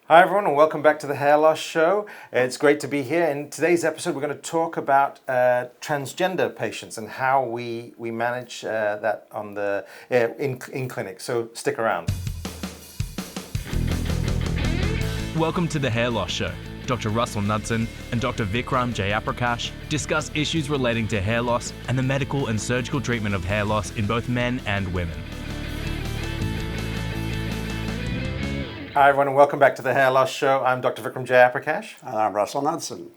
Hi everyone and welcome back to the Hair Loss Show. It's great to be here. In today's episode we're going to talk about transgender patients and how we manage that on the in clinic. So stick around. Welcome to the Hair Loss Show. Dr. Russell Knudsen and Dr. Vikram Jayaprakash discuss issues relating to hair loss and the medical and surgical treatment of hair loss in both men and women. Hi everyone and welcome back to the Hair Loss Show. I'm Dr. Vikram Jayaprakash. And I'm Russell Knudsen.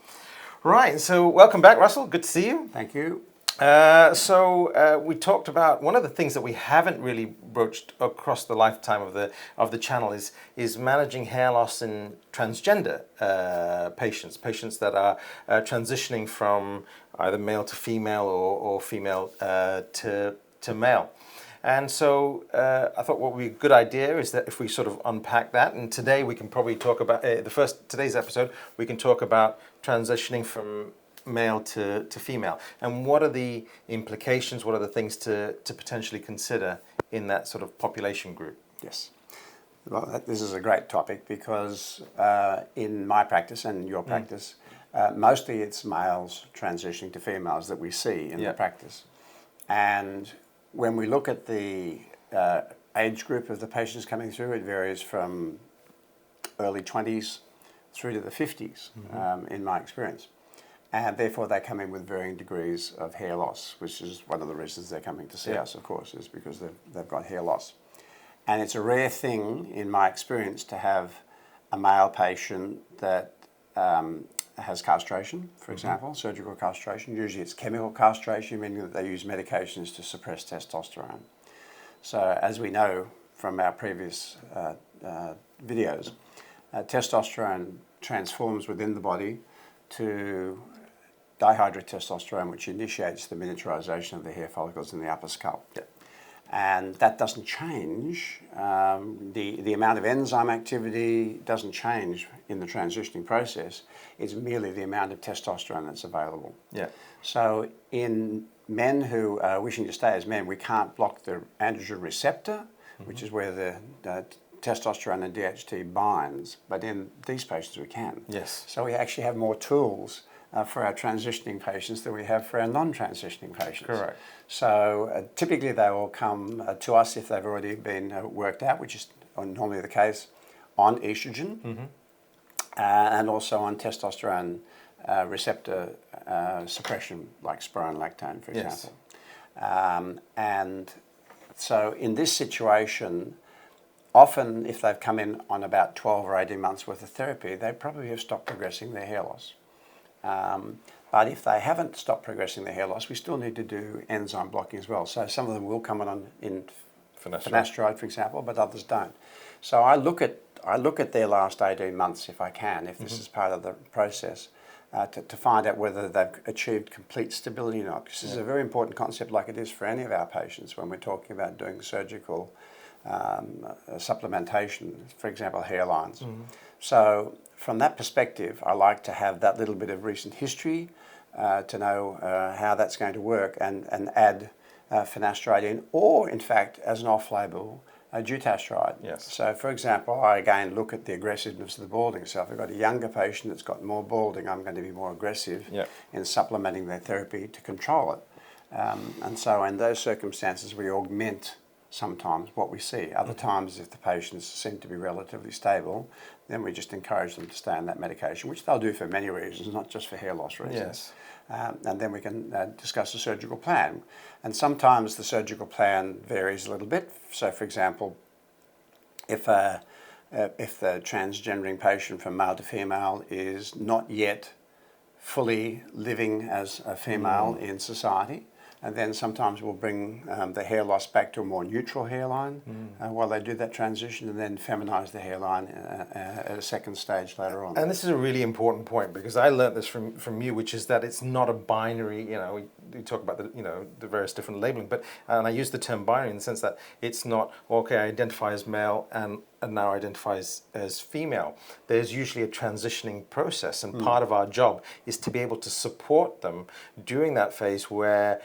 Right, so welcome back Russell, good to see you. Thank you. We talked about one of the things that we haven't really broached across the lifetime of the channel is managing hair loss in transgender patients that are transitioning from either male to female or female to male. And so I thought what would be a good idea is that if we sort of unpack that, and today we can probably talk about today's episode, we can talk about transitioning from male to female, and what are the implications, what are the things to potentially consider in that sort of population group. Yes. Well, this is a great topic because in my practice and your practice, mostly it's males transitioning to females that we see in the practice. And when we look at the age group of the patients coming through, it varies from early 20s through to the 50s in my experience. And therefore they come in with varying degrees of hair loss, which is one of the reasons they're coming to see us, of course, is because they've got hair loss. And it's a rare thing, in my experience, to have a male patient that has castration, for example, surgical castration. Usually it's chemical castration, meaning that they use medications to suppress testosterone. So as we know from our previous videos, testosterone transforms within the body to dihydrotestosterone, which initiates the miniaturization of the hair follicles in the upper skull. And that doesn't change. The amount of enzyme activity doesn't change in the transitioning process. It's merely the amount of testosterone that's available. So in men who are wishing to stay as men, we can't block the androgen receptor, which is where the testosterone and DHT binds. But in these patients, we can. So we actually have more tools for our transitioning patients than we have for our non-transitioning patients. Correct. So typically they will come to us if they've already been worked out, which is normally the case, on estrogen and also on testosterone receptor suppression, like spironolactone, for example. And so in this situation, often if they've come in on about 12 or 18 months worth of therapy, they probably have stopped progressing their hair loss. But if they haven't stopped progressing their hair loss, we still need to do enzyme blocking as well. So some of them will come on in finasteride, for example, but others don't. So I look at their last 18 months if I can, if this is part of the process, to find out whether they've achieved complete stability or not. Because this is a very important concept, like it is for any of our patients when we're talking about doing surgical supplementation, for example, hairlines. So from that perspective, I like to have that little bit of recent history to know how that's going to work and add finasteride in, or in fact, as an off-label, dutasteride. So for example, I again look at the aggressiveness of the balding. So if I've got a younger patient that's got more balding, I'm going to be more aggressive in supplementing their therapy to control it. And so in those circumstances, we augment sometimes what we see. Other times, if the patients seem to be relatively stable, then we just encourage them to stay on that medication, which they'll do for many reasons, not just for hair loss reasons. And then we can discuss the surgical plan. And sometimes the surgical plan varies a little bit. So, for example, if the transgendering patient from male to female is not yet fully living as a female in society, and then sometimes we'll bring the hair loss back to a more neutral hairline while they do that transition, and then feminize the hairline at a second stage later on. And this is a really important point because I learned this from you, which is that it's not a binary. We talk about the various different labeling, and I use the term binary in the sense that it's not okay. I identify as male and now identifies as female. There's usually a transitioning process, and part of our job is to be able to support them during that phase where,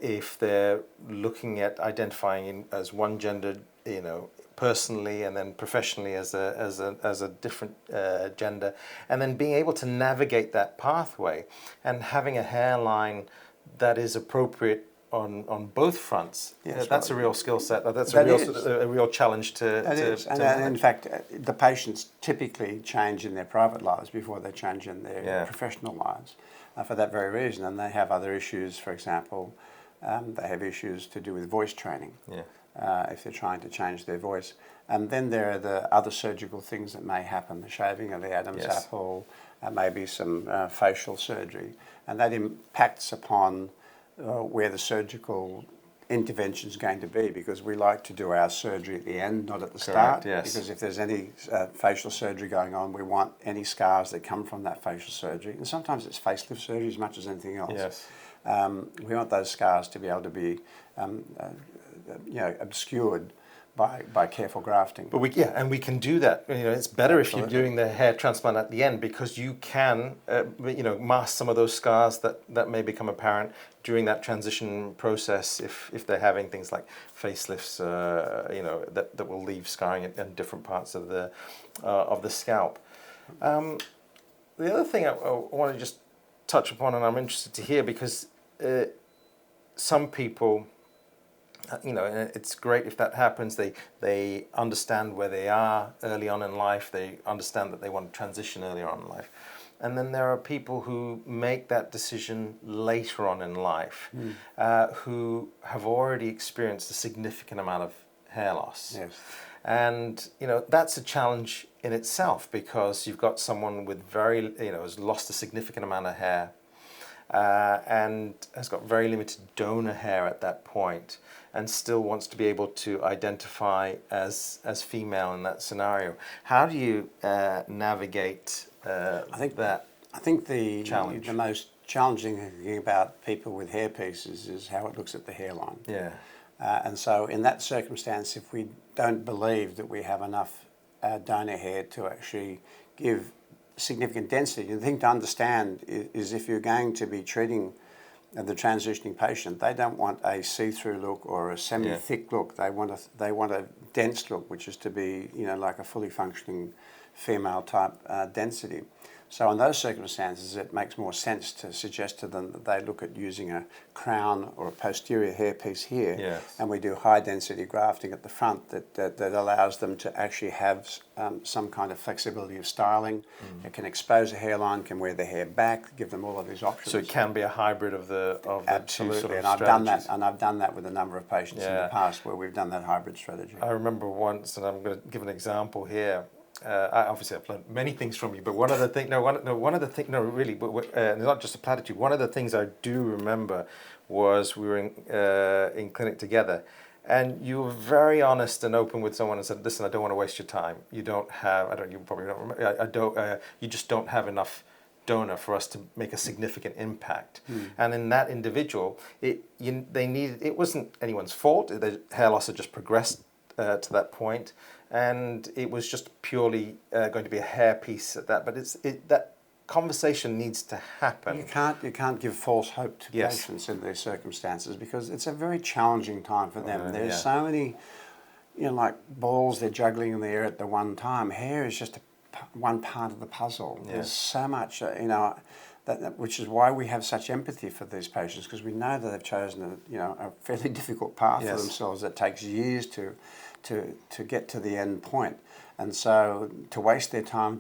if they're looking at identifying as one gender, personally and then professionally as a different gender, and then being able to navigate that pathway and having a hairline that is appropriate on both fronts. Yes, that's right. a real skill set. That's That a real challenge to. That is, and in fact, the patients typically change in their private lives before they change in their professional lives, for that very reason. And they have other issues. For example, they have issues to do with voice training. If they're trying to change their voice. And then there are the other surgical things that may happen, the shaving of the Adam's apple, maybe some facial surgery. And that impacts upon where the surgical intervention is going to be, because we like to do our surgery at the end, not at the start. Because if there's any facial surgery going on, we want any scars that come from that facial surgery. And sometimes it's facelift surgery as much as anything else. We want those scars to be able to be obscured by careful grafting. But we can do that. It's better if you're doing the hair transplant at the end, because you can, mask some of those scars that may become apparent during that transition process if they're having things like facelifts, that will leave scarring in different parts of the scalp. The other thing I want to just touch upon, and I'm interested to hear, because some people, and it's great if that happens. They understand where they are early on in life. They understand that they want to transition earlier on in life. And then there are people who make that decision later on in life, who have already experienced a significant amount of hair loss. And that's a challenge in itself, because you've got someone with has lost a significant amount of hair, and has got very limited donor hair at that point, and still wants to be able to identify as female in that scenario. How do you navigate that? I think the challenge? The most challenging thing about people with hair pieces is how it looks at the hairline. And so in that circumstance, if we don't believe that we have enough donor hair to actually give significant density, the thing to understand is if you're going to be treating the transitioning patient, they don't want a see-through look or a semi-thick look. They want a dense look, which is to be like a fully functioning female type density. So in those circumstances, it makes more sense to suggest to them that they look at using a crown or a posterior hairpiece here, and we do high density grafting at the front that allows them to actually have some kind of flexibility of styling. It can expose a hairline, can wear the hair back, give them all of these options. So it can be a hybrid of the Absolutely. two sort of and strategies. I've done that with a number of patients in the past where we've done that hybrid strategy. I remember once, and I'm going to give an example here. Obviously, I've learned many things from you, but one of the things, not just a platitude. One of the things I do remember was we were in clinic together, and you were very honest and open with someone and said, "Listen, I don't want to waste your time. You don't have. You probably don't remember. You just don't have enough donor for us to make a significant impact." And in that individual, it wasn't anyone's fault. The hair loss had just progressed to that point, and it was just purely going to be a hair piece at that. But that conversation needs to happen. You can't give false hope to patients in these circumstances, because it's a very challenging time for them. There's so many, like balls they're juggling in the air at the one time. Hair is just one part of the puzzle. There's so much, which is why we have such empathy for these patients, because we know that they've chosen a fairly difficult path for themselves that takes years to get to the end point. And so to waste their time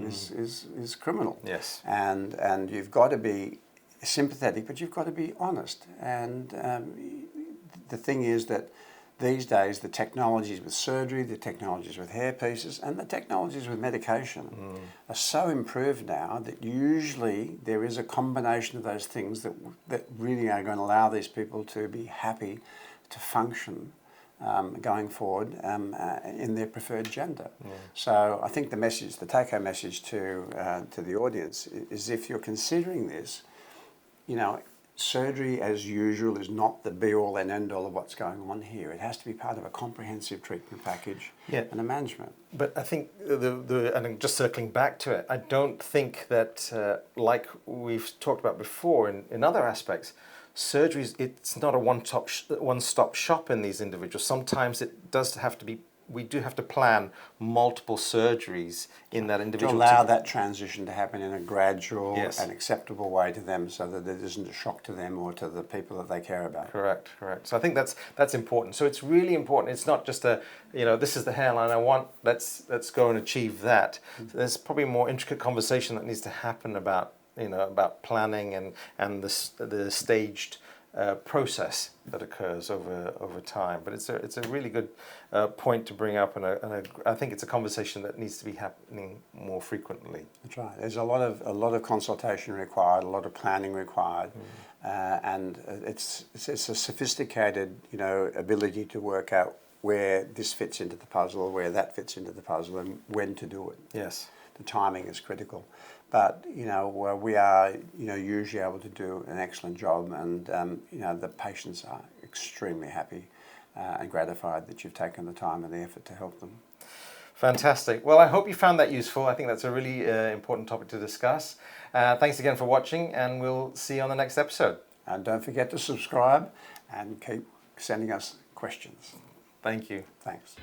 is criminal. And you've got to be sympathetic, but you've got to be honest. And the thing is that these days, the technologies with surgery, the technologies with hair pieces, and the technologies with medication are so improved now that usually there is a combination of those things that really are going to allow these people to be happy to function going forward in their preferred gender. So I think the take-home message to the audience is, if you're considering this, surgery as usual is not the be-all and end-all of what's going on here. It has to be part of a comprehensive treatment package and a management. But I think, and just circling back to it, I don't think that, like we've talked about before in other aspects, surgeries, it's not a one-stop shop in these individuals. Sometimes it does have to be we do have to plan multiple surgeries in that To individual. allow that transition to happen in a gradual Yes. and acceptable way to them, so that it isn't a shock to them or to the people that they care about. Correct. So I think that's important. So it's really important. It's not just this is the hairline I want. Let's go and achieve that. So there's probably a more intricate conversation that needs to happen about planning and the staged process that occurs over time. But it's a really good point to bring up, and I think it's a conversation that needs to be happening more frequently. That's right. There's a lot of consultation required, a lot of planning required, and it's a sophisticated ability to work out where this fits into the puzzle, where that fits into the puzzle, and when to do it. Yes. The timing is critical, but we are usually able to do an excellent job, and the patients are extremely happy and gratified that you've taken the time and the effort to help them. Fantastic. Well, I hope you found that useful. I think that's a really important topic to discuss. Thanks again for watching, and we'll see you on the next episode. And don't forget to subscribe and keep sending us questions. Thank you. Thanks.